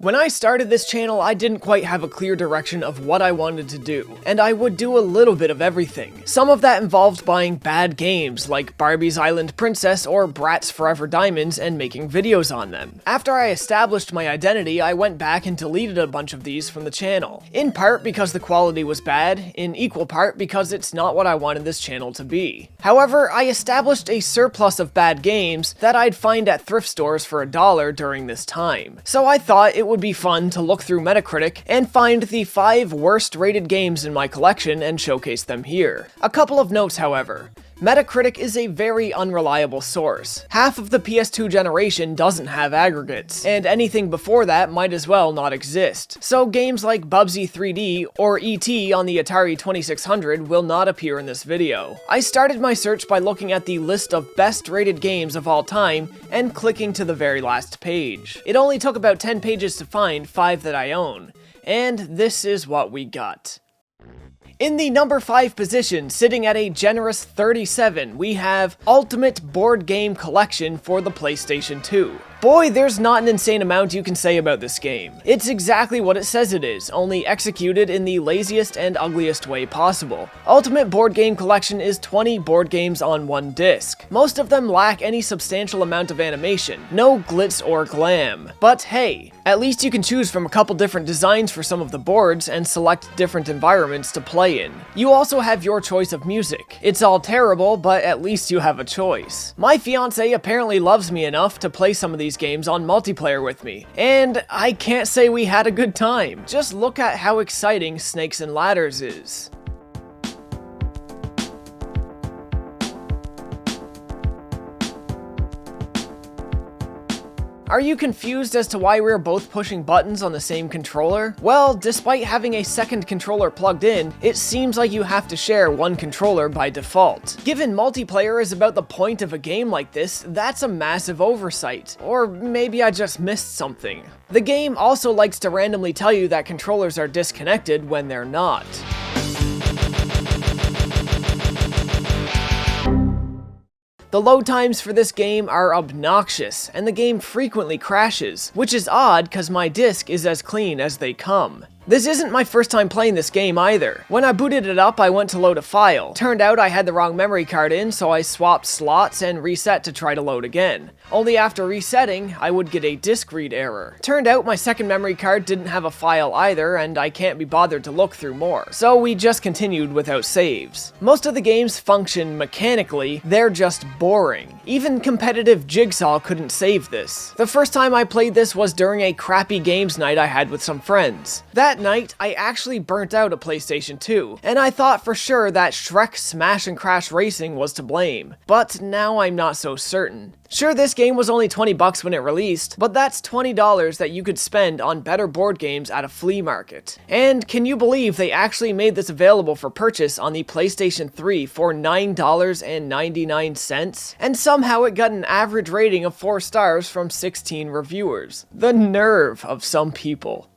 When I started this channel, I didn't quite have a clear direction of what I wanted to do, and I would do a little bit of everything. Some of that involved buying bad games like Barbie's Island Princess or Bratz Forever Diamonds and making videos on them. After I established my identity, I went back and deleted a bunch of these from the channel. In part because the quality was bad, in equal part because it's not what I wanted this channel to be. However, I established a surplus of bad games that I'd find at thrift stores for $1 during this time. So I thought it would be fun to look through Metacritic and find the 5 worst rated games in my collection and showcase them here. A couple of notes, however. Metacritic is a very unreliable source. Half of the PS2 generation doesn't have aggregates, and anything before that might as well not exist. So games like Bubsy 3D or E.T. on the Atari 2600 will not appear in this video. I started my search by looking at the list of best rated games of all time and clicking to the very last page. It only took about 10 pages to find 5 that I own, and this is what we got. In the number 5 position, sitting at a generous 37, we have Ultimate Board Game Collection for the PlayStation 2. Boy, there's not an insane amount you can say about this game. It's exactly what it says it is, only executed in the laziest and ugliest way possible. Ultimate Board Game Collection is 20 board games on one disc. Most of them lack any substantial amount of animation, no glitz or glam. But hey, at least you can choose from a couple different designs for some of the boards and select different environments to play in. You also have your choice of music. It's all terrible, but at least you have a choice. My fiance apparently loves me enough to play some of these games on multiplayer with me, and I can't say we had a good time. Just look at how exciting Snakes and Ladders is. Are you confused as to why we're both pushing buttons on the same controller? Well, despite having a second controller plugged in, it seems like you have to share one controller by default. Given multiplayer is about the point of a game like this, that's a massive oversight. Or maybe I just missed something. The game also likes to randomly tell you that controllers are disconnected when they're not. The load times for this game are obnoxious, and the game frequently crashes, which is odd cause my disc is as clean as they come. This isn't my first time playing this game either. When I booted it up, I went to load a file. Turned out I had the wrong memory card in, so I swapped slots and reset to try to load again. Only after resetting, I would get a disk read error. Turned out my second memory card didn't have a file either, and I can't be bothered to look through more. So we just continued without saves. Most of the games function mechanically, they're just boring. Even competitive Jigsaw couldn't save this. The first time I played this was during a crappy games night I had with some friends. That night, I actually burnt out a PlayStation 2, and I thought for sure that Shrek Smash and Crash Racing was to blame, but now I'm not so certain. Sure, this game was only $20 when it released, but that's $20 that you could spend on better board games at a flea market. And can you believe they actually made this available for purchase on the PlayStation 3 for $9.99? And somehow it got an average rating of 4 stars from 16 reviewers. The nerve of some people.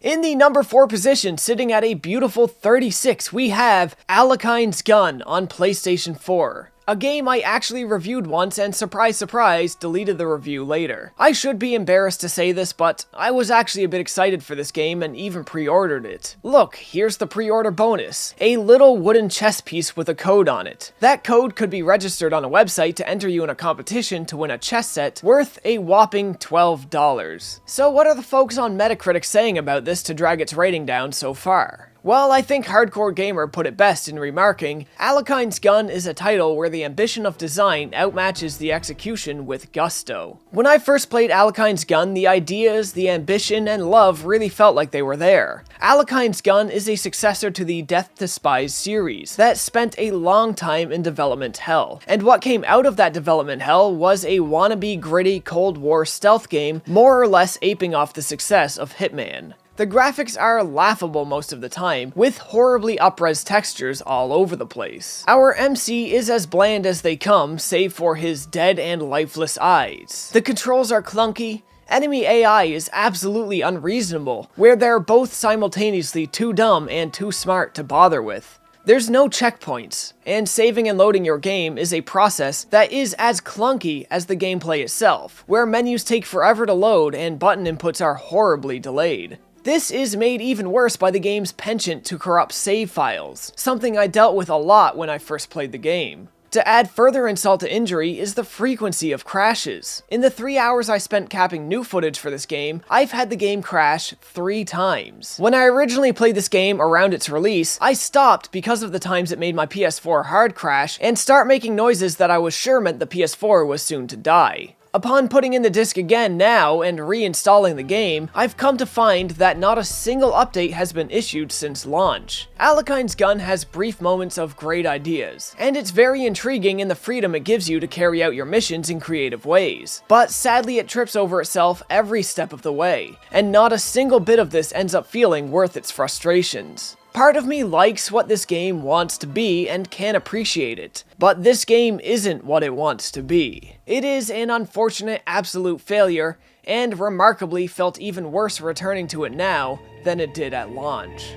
In the number 4 position, sitting at a beautiful 36, we have Alekhines Gun on PlayStation 4. A game I actually reviewed once and surprise surprise, deleted the review later. I should be embarrassed to say this, but I was actually a bit excited for this game and even pre-ordered it. Look, here's the pre-order bonus. A little wooden chess piece with a code on it. That code could be registered on a website to enter you in a competition to win a chess set worth a whopping $12. So what are the folks on Metacritic saying about this to drag its rating down so far? Well, I think Hardcore Gamer put it best in remarking, Alekhines Gun is a title where the ambition of design outmatches the execution with gusto. When I first played Alekhines Gun, the ideas, the ambition, and love really felt like they were there. Alekhines Gun is a successor to the Death to Spies series that spent a long time in development hell. And what came out of that development hell was a wannabe gritty Cold War stealth game, more or less aping off the success of Hitman. The graphics are laughable most of the time, with horribly up-res textures all over the place. Our MC is as bland as they come, save for his dead and lifeless eyes. The controls are clunky. Enemy AI is absolutely unreasonable, where they're both simultaneously too dumb and too smart to bother with. There's no checkpoints, and saving and loading your game is a process that is as clunky as the gameplay itself, where menus take forever to load and button inputs are horribly delayed. This is made even worse by the game's penchant to corrupt save files, something I dealt with a lot when I first played the game. To add further insult to injury is the frequency of crashes. In the 3 hours I spent capping new footage for this game, I've had the game crash 3 times. When I originally played this game around its release, I stopped because of the times it made my PS4 hard crash and start making noises that I was sure meant the PS4 was soon to die. Upon putting in the disc again now and reinstalling the game, I've come to find that not a single update has been issued since launch. Alekhines Gun has brief moments of great ideas, and it's very intriguing in the freedom it gives you to carry out your missions in creative ways. But sadly it trips over itself every step of the way, and not a single bit of this ends up feeling worth its frustrations. Part of me likes what this game wants to be and can appreciate it, but this game isn't what it wants to be. It is an unfortunate absolute failure, and remarkably felt even worse returning to it now than it did at launch.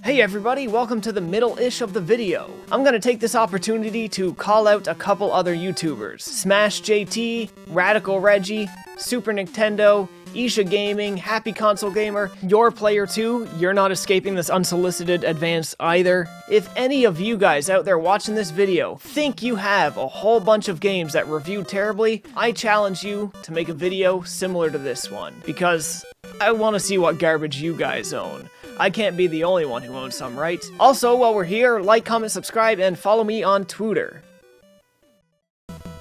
Hey everybody, welcome to the middle-ish of the video. I'm gonna take this opportunity to call out a couple other YouTubers. Smash JT, Radical Reggie, Super Nintendo, Isha Gaming, Happy Console Gamer, Your Player 2, you're not escaping this unsolicited advance either. If any of you guys out there watching this video think you have a whole bunch of games that reviewed terribly, I challenge you to make a video similar to this one, because I want to see what garbage you guys own. I can't be the only one who owns some, right? Also, while we're here, like, comment, subscribe, and follow me on Twitter.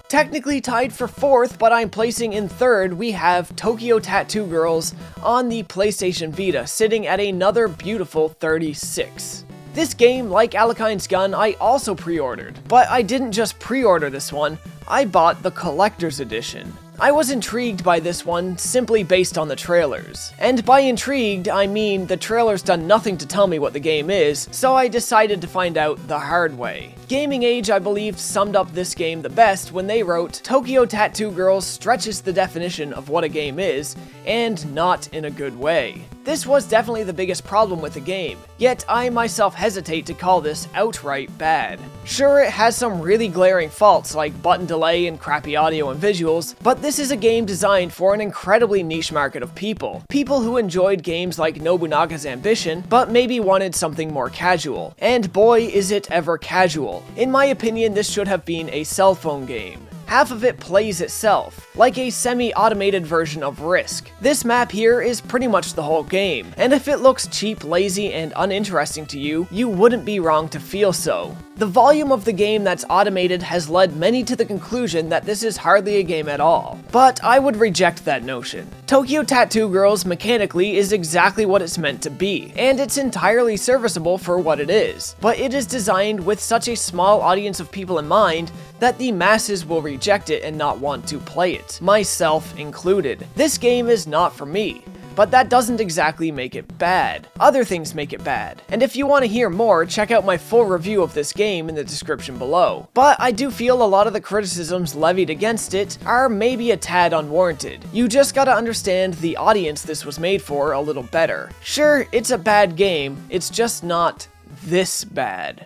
Technically tied for 4th, but I'm placing in 3rd, we have Tokyo Tattoo Girls on the PlayStation Vita, sitting at another beautiful 36. This game, like Alekhines Gun, I also pre-ordered. But I didn't just pre-order this one, I bought the Collector's Edition. I was intrigued by this one simply based on the trailers. And by intrigued, I mean the trailer's done nothing to tell me what the game is, so I decided to find out the hard way. Gaming Age, I believe, summed up this game the best when they wrote, "Tokyo Tattoo Girls stretches the definition of what a game is, and not in a good way." This was definitely the biggest problem with the game, yet I myself hesitate to call this outright bad. Sure, it has some really glaring faults like button delay and crappy audio and visuals, but this is a game designed for an incredibly niche market of people. People who enjoyed games like Nobunaga's Ambition, but maybe wanted something more casual. And boy, is it ever casual. In my opinion, this should have been a cell phone game. Half of it plays itself, like a semi-automated version of Risk. This map here is pretty much the whole game, and if it looks cheap, lazy, and uninteresting to you, you wouldn't be wrong to feel so. The volume of the game that's automated has led many to the conclusion that this is hardly a game at all, but I would reject that notion. Tokyo Tattoo Girls mechanically is exactly what it's meant to be, and it's entirely serviceable for what it is, but it is designed with such a small audience of people in mind that the masses will reject it and not want to play it, myself included. This game is not for me. But that doesn't exactly make it bad. Other things make it bad. And if you want to hear more, check out my full review of this game in the description below. But I do feel a lot of the criticisms levied against it are maybe a tad unwarranted. You just gotta understand the audience this was made for a little better. Sure, it's a bad game, it's just not this bad.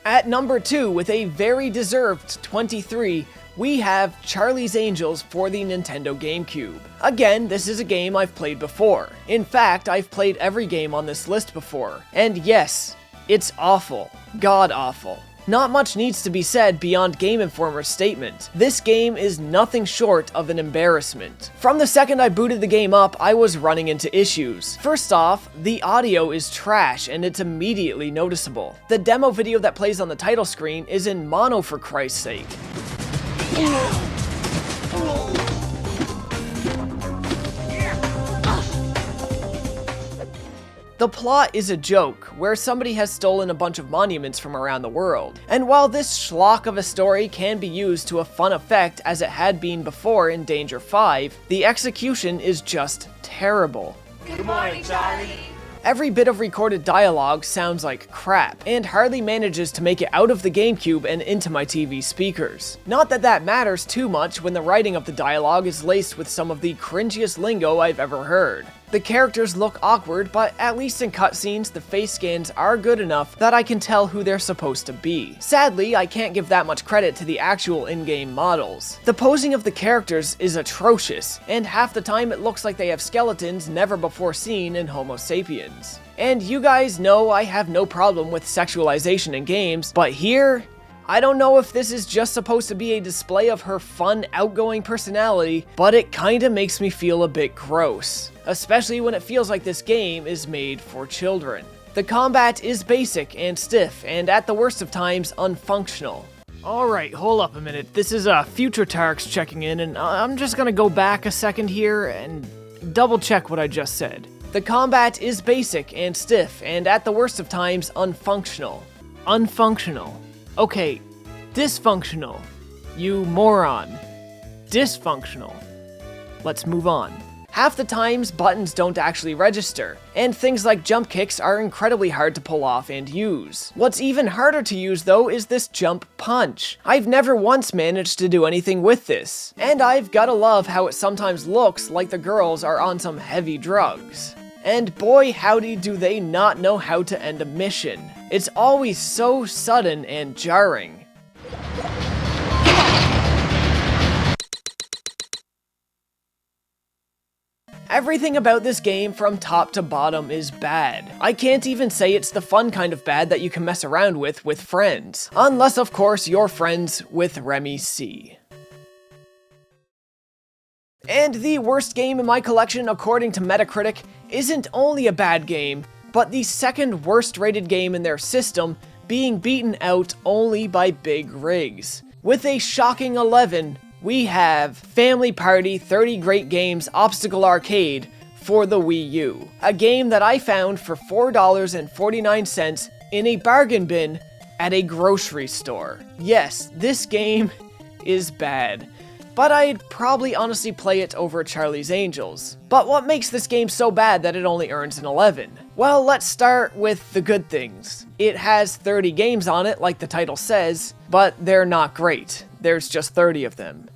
At number 2, with a very deserved 23, we have Charlie's Angels for the Nintendo GameCube. Again, this is a game I've played before. In fact, I've played every game on this list before. And yes, it's awful. God awful. Not much needs to be said beyond Game Informer's statement. This game is nothing short of an embarrassment. From the second I booted the game up, I was running into issues. First off, the audio is trash and it's immediately noticeable. The demo video that plays on the title screen is in mono for Christ's sake. The plot is a joke, where somebody has stolen a bunch of monuments from around the world. And while this schlock of a story can be used to a fun effect as it had been before in Danger 5, the execution is just terrible. Good morning, Charlie. Every bit of recorded dialogue sounds like crap, and hardly manages to make it out of the GameCube and into my TV speakers. Not that that matters too much when the writing of the dialogue is laced with some of the cringiest lingo I've ever heard. The characters look awkward, but at least in cutscenes, the face scans are good enough that I can tell who they're supposed to be. Sadly, I can't give that much credit to the actual in-game models. The posing of the characters is atrocious, and half the time it looks like they have skeletons never before seen in Homo sapiens. And you guys know I have no problem with sexualization in games, but here, I don't know if this is just supposed to be a display of her fun, outgoing personality, but it kinda makes me feel a bit gross. Especially when it feels like this game is made for children. The combat is basic and stiff, and at the worst of times, unfunctional. Alright, hold up a minute. This is Future Tarks checking in, and I'm just gonna go back a second here and double check what I just said. The combat is basic and stiff, and at the worst of times, unfunctional. Unfunctional. Okay, dysfunctional. You moron. Dysfunctional. Let's move on. Half the times, buttons don't actually register, and things like jump kicks are incredibly hard to pull off and use. What's even harder to use though is this jump punch. I've never once managed to do anything with this, and I've gotta love how it sometimes looks like the girls are on some heavy drugs. And boy howdy do they not know how to end a mission. It's always so sudden and jarring. Everything about this game from top to bottom is bad. I can't even say it's the fun kind of bad that you can mess around with friends. Unless of course you're friends with Remy C. And the worst game in my collection according to Metacritic isn't only a bad game, but the second worst rated game in their system, being beaten out only by big rigs. With a shocking 11, we have Family Party 30 Great Games Obstacle Arcade for the Wii U. A game that I found for $4.49 in a bargain bin at a grocery store. Yes, this game is bad, but I'd probably honestly play it over Charlie's Angels. But what makes this game so bad that it only earns an 11? Well, let's start with the good things. It has 30 games on it, like the title says, but they're not great. There's just 30 of them.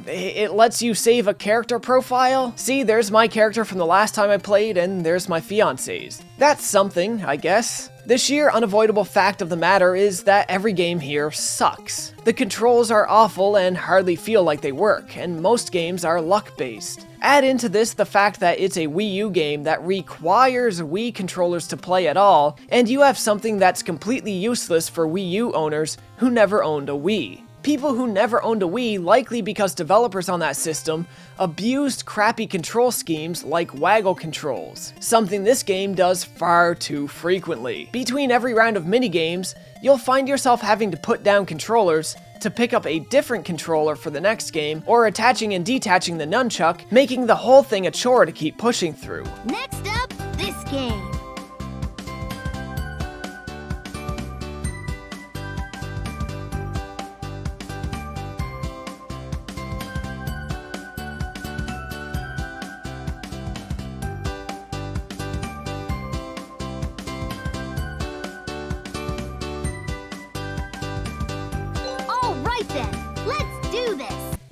It lets you save a character profile. See, there's my character from the last time I played, and there's my fiance's. That's something, I guess. The sheer unavoidable fact of the matter is that every game here sucks. The controls are awful and hardly feel like they work, and most games are luck-based. Add into this the fact that it's a Wii U game that requires Wii controllers to play at all, and you have something that's completely useless for Wii U owners who never owned a Wii. People who never owned a Wii, likely because developers on that system abused crappy control schemes like waggle controls, something this game does far too frequently. Between every round of minigames, you'll find yourself having to put down controllers to pick up a different controller for the next game, or attaching and detaching the nunchuck, making the whole thing a chore to keep pushing through. Next up, this game.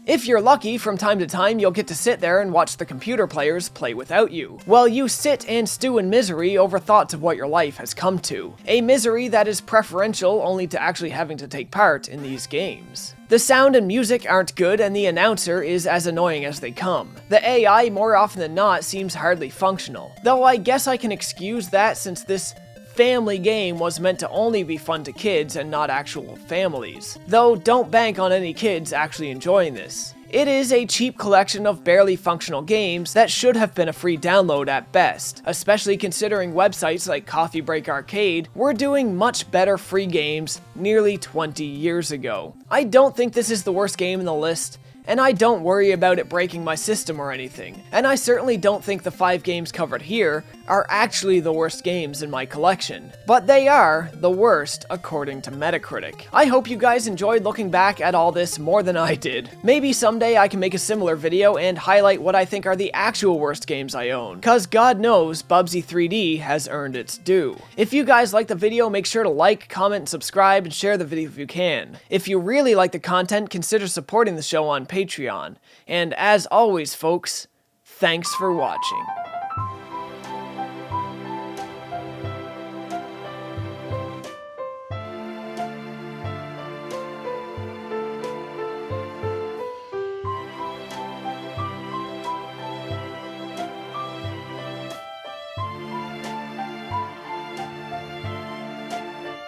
If you're lucky, from time to time you'll get to sit there and watch the computer players play without you, while you sit and stew in misery over thoughts of what your life has come to. A misery that is preferential only to actually having to take part in these games. The sound and music aren't good, and the announcer is as annoying as they come. The AI, more often than not, seems hardly functional, though I guess I can excuse that since this family game was meant to only be fun to kids and not actual families. Though don't bank on any kids actually enjoying this. It is a cheap collection of barely functional games that should have been a free download at best, especially considering websites like Coffee Break Arcade were doing much better free games nearly 20 years ago. I don't think this is the worst game in the list, and I don't worry about it breaking my system or anything. And I certainly don't think the 5 games covered here are actually the worst games in my collection, but they are the worst according to Metacritic. I hope you guys enjoyed looking back at all this more than I did. Maybe someday I can make a similar video and highlight what I think are the actual worst games I own, cause God knows Bubsy 3D has earned its due. If you guys like the video, make sure to like, comment, subscribe, and share the video if you can. If you really like the content, consider supporting the show on Patreon. And as always, folks, thanks for watching.